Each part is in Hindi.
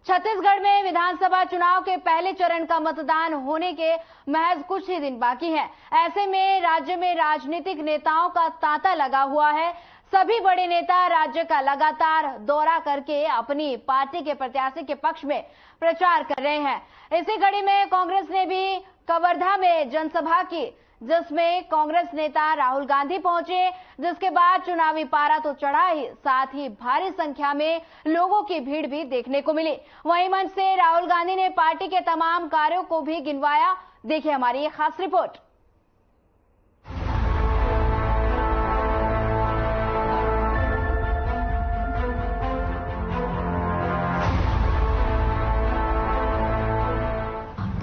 छत्तीसगढ़ में विधानसभा चुनाव के पहले चरण का मतदान होने के महज कुछ ही दिन बाकी हैं। ऐसे में राज्य में राजनीतिक नेताओं का तांता लगा हुआ है। सभी बड़े नेता राज्य का लगातार दौरा करके अपनी पार्टी के प्रत्याशी के पक्ष में प्रचार कर रहे हैं। इसी कड़ी में कांग्रेस ने भी कवर्धा में जनसभा की, जिसमें कांग्रेस नेता राहुल गांधी पहुंचे, जिसके बाद चुनावी पारा तो चढ़ा ही, साथ ही भारी संख्या में लोगों की भीड़ भी देखने को मिली। वहीं मंच से राहुल गांधी ने पार्टी के तमाम कार्यों को भी गिनवाया। देखिए हमारी ये खास रिपोर्ट।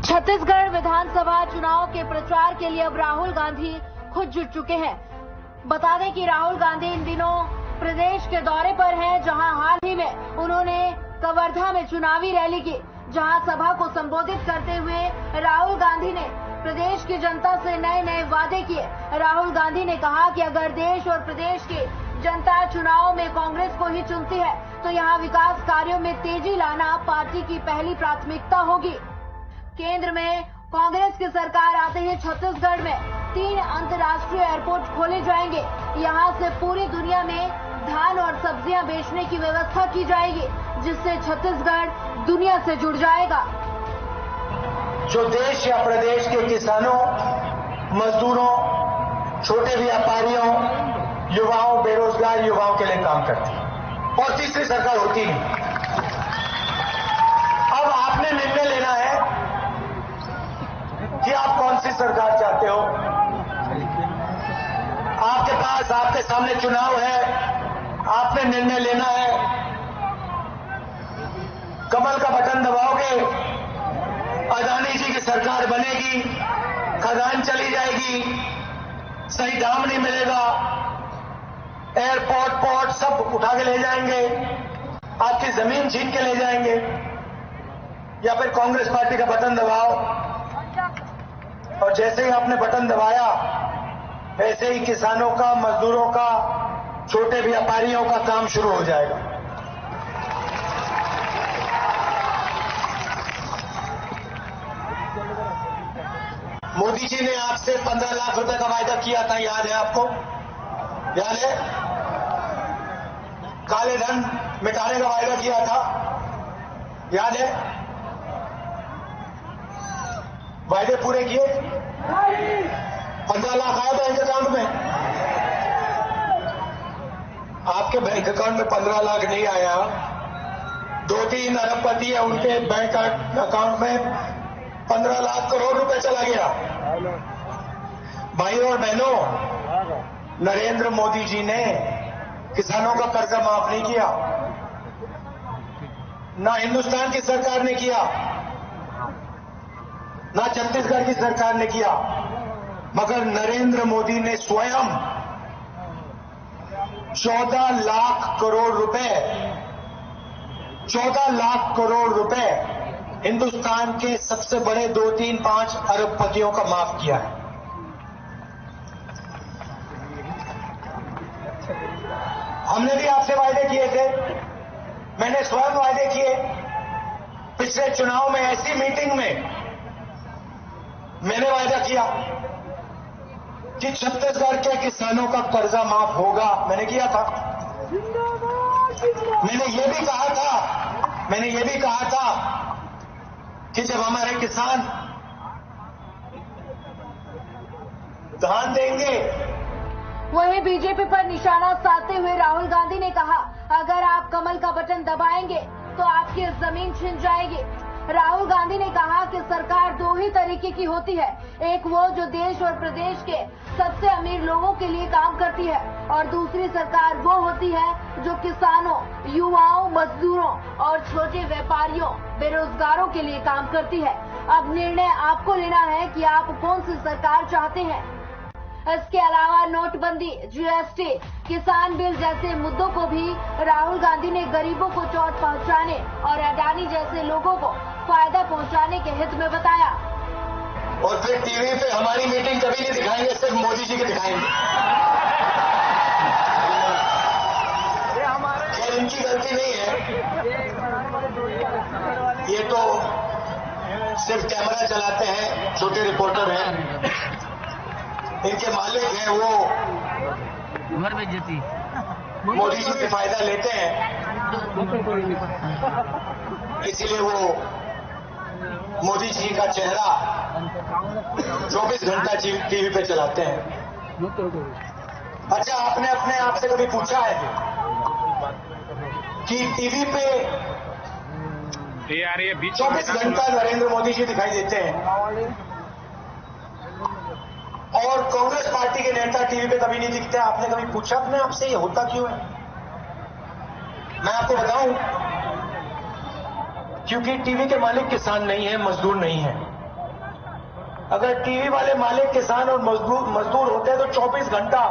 छत्तीसगढ़ विधानसभा चुनाव के प्रचार के लिए अब राहुल गांधी खुद जुट चुके हैं। बता दें कि राहुल गांधी इन दिनों प्रदेश के दौरे पर हैं, जहां हाल ही में उन्होंने कवर्धा में चुनावी रैली की, जहां सभा को संबोधित करते हुए राहुल गांधी ने प्रदेश की जनता से नए नए वादे किए। राहुल गांधी ने कहा कि अगर देश और प्रदेश की जनता चुनाव में कांग्रेस को ही चुनती है तो यहां विकास कार्यों में तेजी लाना पार्टी की पहली प्राथमिकता होगी। केंद्र में कांग्रेस की सरकार आते ही छत्तीसगढ़ में 3 अंतर्राष्ट्रीय एयरपोर्ट खोले जाएंगे। यहां से पूरी दुनिया में धान और सब्जियां बेचने की व्यवस्था की जाएगी, जिससे छत्तीसगढ़ दुनिया से जुड़ जाएगा। जो देश या प्रदेश के किसानों, मजदूरों, छोटे व्यापारियों, युवाओं, बेरोजगार युवाओं के लिए काम करती है, और तीसरी सरकार होती नहीं। अब आपने निर्णय लेना है कि आप कौन सी सरकार चाहते हो। आपके पास, आपके सामने चुनाव है, आपने निर्णय लेना है। कमल का बटन दबाओगे, अदानी जी की सरकार बनेगी, खदान चली जाएगी, सही दाम नहीं मिलेगा, एयरपोर्ट, पोर्ट सब उठा के ले जाएंगे, आपकी जमीन छीन के ले जाएंगे। या फिर कांग्रेस पार्टी का बटन दबाओ, और जैसे ही आपने बटन दबाया वैसे ही किसानों का, मजदूरों का, छोटे व्यापारियों का काम शुरू हो जाएगा। मोदी जी ने आपसे 15 लाख रुपए का वायदा किया था, याद है आपको? याद है? काले धन मिटाने का वायदा किया था, याद है? वायदे पूरे किए? 15 लाख आया बैंक अकाउंट में? आपके बैंक अकाउंट में 15 लाख नहीं आया। 2-3 अरबपति है, उनके बैंक अकाउंट में 15 लाख करोड़ रुपए चला गया। भाइयों और बहनों, नरेंद्र मोदी जी ने किसानों का कर्जा माफ नहीं किया, ना हिंदुस्तान की सरकार ने किया, ना छत्तीसगढ़ की सरकार ने किया, मगर नरेंद्र मोदी ने स्वयं 14 लाख करोड़ रुपए, 14 लाख करोड़ रुपए हिंदुस्तान के सबसे बड़े 2-3-5 अरबपतियों का माफ किया है। हमने भी आपसे वायदे किए थे, मैंने स्वयं वायदे किए। पिछले चुनाव में ऐसी मीटिंग में मैंने वायदा किया कि छत्तीसगढ़ के किसानों का कर्जा माफ होगा, मैंने किया था। मैंने ये भी कहा था कि जब हमारे किसान धान देंगे। वहीं बीजेपी पर निशाना साधते हुए राहुल गांधी ने कहा, अगर आप कमल का बटन दबाएंगे तो आपकी जमीन छिन जाएगी। राहुल गांधी ने कहा कि सरकार 2 ही तरीके की होती है, एक वो जो देश और प्रदेश के सबसे अमीर लोगों के लिए काम करती है, और दूसरी सरकार वो होती है जो किसानों, युवाओं, मजदूरों और छोटे व्यापारियों, बेरोजगारों के लिए काम करती है। अब निर्णय आपको लेना है कि आप कौन सी सरकार चाहते हैं। इसके अलावा नोटबंदी, जीएसटी, किसान बिल जैसे मुद्दों को भी राहुल गांधी ने गरीबों को चोट पहुंचाने और अडानी जैसे लोगों को फायदा पहुंचाने के हित में बताया। और फिर टीवी पे हमारी मीटिंग कभी नहीं दिखाएंगे, सिर्फ मोदी जी की दिखाएंगे। ये इनकी गलती नहीं है। ये तो सिर्फ कैमरा चलाते हैं, छोटे रिपोर्टर हैं। इनके मालिक हैं वो मोदी जी से फायदा लेते हैं, इसीलिए वो मोदी जी का चेहरा 24 घंटा टीवी पे चलाते हैं। अच्छा, आपने अपने आप से कभी पूछा है कि टीवी पे 24 घंटा नरेंद्र मोदी जी दिखाई देते हैं और कांग्रेस पार्टी के नेता टीवी पे कभी नहीं दिखते? आपने कभी पूछा अपने आप से ये होता क्यों है? मैं आपको बताऊं, क्योंकि टीवी के मालिक किसान नहीं है, मजदूर नहीं है। अगर टीवी वाले मालिक किसान और मजदूर होते तो 24 घंटा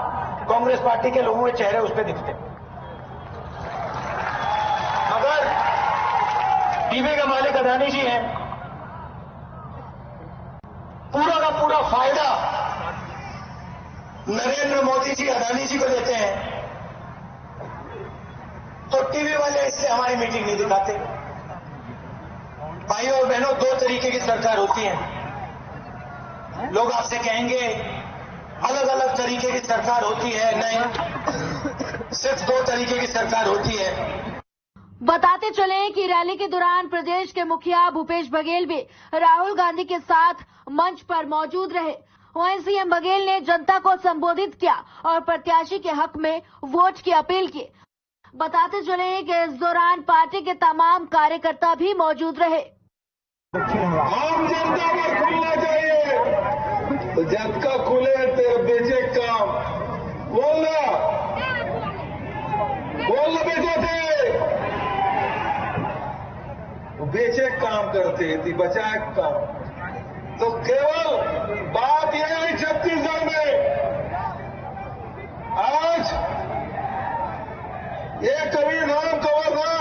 कांग्रेस पार्टी के लोगों के चेहरे उस पर दिखते। मगर टीवी का मालिक अदानी जी हैं, पूरा का पूरा फायदा नरेंद्र मोदी जी अदानी जी को देते हैं, तो टीवी वाले इससे हमारी मीटिंग नहीं दिखाते। भाइयों और बहनों, दो तरीके की सरकार होती है। लोग आपसे कहेंगे अलग अलग तरीके की सरकार होती है, नहीं, सिर्फ दो तरीके की सरकार होती है। बताते चले कि रैली के दौरान प्रदेश के मुखिया भूपेश बघेल भी राहुल गांधी के साथ मंच पर मौजूद रहे। वहीं सीएम बघेल ने जनता को संबोधित किया और प्रत्याशी के हक में वोट की अपील की। बताते चले कि इस दौरान पार्टी के तमाम कार्यकर्ता भी मौजूद रहे। आम जनता पर खुलना चाहिए, तो जब का खुले तेरे बेचे काम बोलना बेचे थे, वो बेचे काम करते थी, बचाए काम। तो केवल बात यह है छत्तीसगढ़ में आज ये कभी नाम कवर था,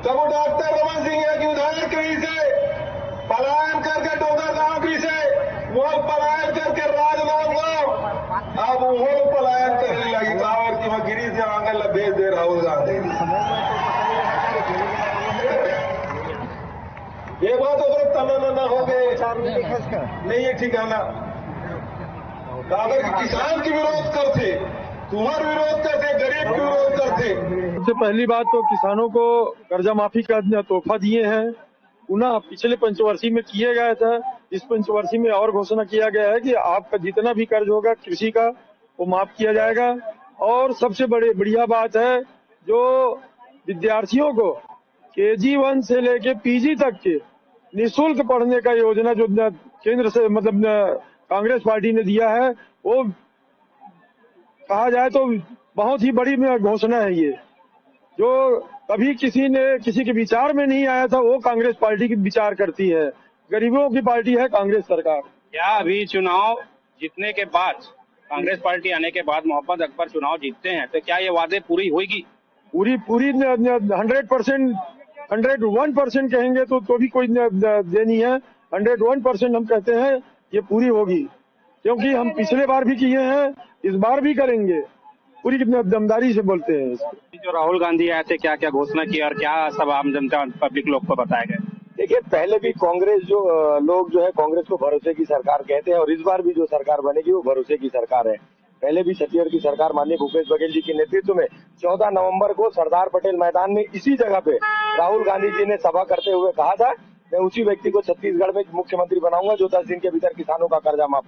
तब वो डॉक्टर रमन सिंह की विधायक कहीं से पलायन करके डोगर गांव की से वो पलायन करके राजनांदगांव, अब वो पलायन करने लगी कांवर की मगिरी से आंगन भेज दे राहुल गांधी। ये बात अगर तमन्ना हो गए नहीं, ये ठिकाना अगर किसान की विरोध करते, तुम्हारा विरोध करते, गरीब की विरोध करते। सबसे पहली बात तो किसानों को कर्जा माफी का तोहफा दिए हैं, पुनः पिछले पंचवर्षीय में किया गया था, इस पंचवर्षीय में और घोषणा किया गया है कि आपका जितना भी कर्ज होगा कृषि का वो माफ किया जाएगा। और सबसे बढ़िया बात है, जो विद्यार्थियों को KG1 से लेके PG तक के निःशुल्क पढ़ने का योजना जो केंद्र से मतलब कांग्रेस पार्टी ने दिया है, वो कहा जाए तो बहुत ही बड़ी घोषणा है। ये जो कभी किसी के विचार में नहीं आया था, वो कांग्रेस पार्टी की विचार करती है। गरीबों की पार्टी है कांग्रेस सरकार। क्या अभी चुनाव जीतने के बाद, कांग्रेस पार्टी आने के बाद मोहम्मद अकबर चुनाव जीतते हैं, तो क्या ये वादे पूरी होगी? पूरी 100%, 101% कहेंगे तो भी कोई दे नहीं है। 101% हम कहते हैं ये पूरी होगी, क्योंकि हम पिछले बार भी किए हैं, इस बार भी करेंगे, पूरी दमदारी से बोलते हैं। जो राहुल गांधी आए थे, क्या क्या घोषणा की और क्या सब आम जनता पब्लिक लोग को बताया गया? देखिए, पहले भी कांग्रेस लोग जो है कांग्रेस को भरोसे की सरकार कहते हैं, और इस बार भी जो सरकार बनेगी वो भरोसे की सरकार है। पहले भी छत्तीसगढ़ की सरकार माननीय भूपेश बघेल जी के नेतृत्व में 14 नवंबर को सरदार पटेल मैदान में इसी जगह पे राहुल गांधी जी ने सभा करते हुए कहा था, मैं उसी व्यक्ति को छत्तीसगढ़ में मुख्यमंत्री बनाऊंगा जो 10 दिन के भीतर किसानों का कर्जा माफ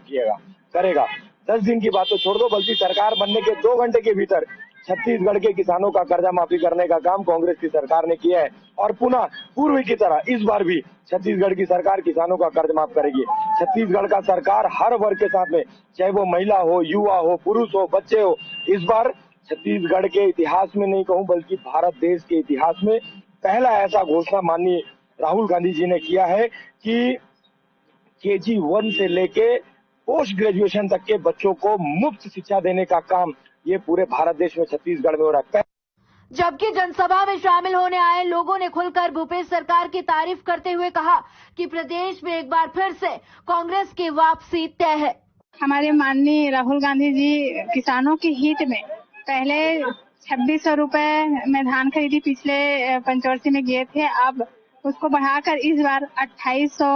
करेगा। 10 दिन की बात तो छोड़ दो, बल्कि सरकार बनने के 2 घंटे के भीतर छत्तीसगढ़ के किसानों का कर्जा माफी करने का काम कांग्रेस की सरकार ने किया है। और पुनः पूर्व की तरह इस बार भी छत्तीसगढ़ की सरकार किसानों का कर्ज माफ करेगी। छत्तीसगढ़ का सरकार हर वर्ग के साथ में, चाहे वो महिला हो, युवा हो, पुरुष हो, बच्चे हो, इस बार छत्तीसगढ़ के इतिहास में नहीं कहूं बल्कि भारत देश के इतिहास में पहला ऐसा घोषणा माननीय राहुल गांधी जी ने किया है कि KG1 से लेके पोस्ट ग्रेजुएशन तक के बच्चों को मुफ्त शिक्षा देने का काम ये पूरे भारत देश में छत्तीसगढ़ में हो रहा है। जबकि जनसभा में शामिल होने आए लोगों ने खुलकर भूपेश सरकार की तारीफ करते हुए कहा कि प्रदेश में एक बार फिर से कांग्रेस की वापसी तय है। हमारे माननीय राहुल गांधी जी किसानों के हित में पहले 2600 रुपए में धान खरीदी पिछले पंचवर्षीय में किए थे, अब उसको बढ़ाकर इस बार 2800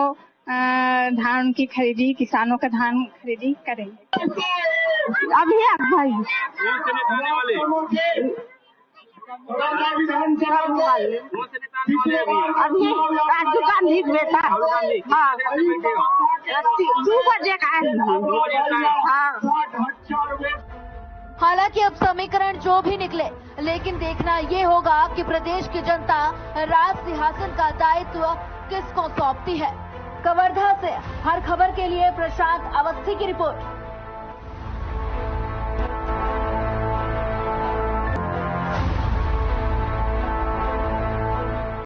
धान की खरीदी, किसानों का धान खरीदी करेंगे। अभी भाई अभी राजीव गांधी बेटा, हाँ 2 बजे का हाँ। हालांकि अब समीकरण जो भी निकले, लेकिन देखना ये होगा कि प्रदेश की जनता राज सिंहासन का दायित्व किसको सौंपती है। कवर्धा से हर खबर के लिए प्रशांत अवस्थी की रिपोर्ट।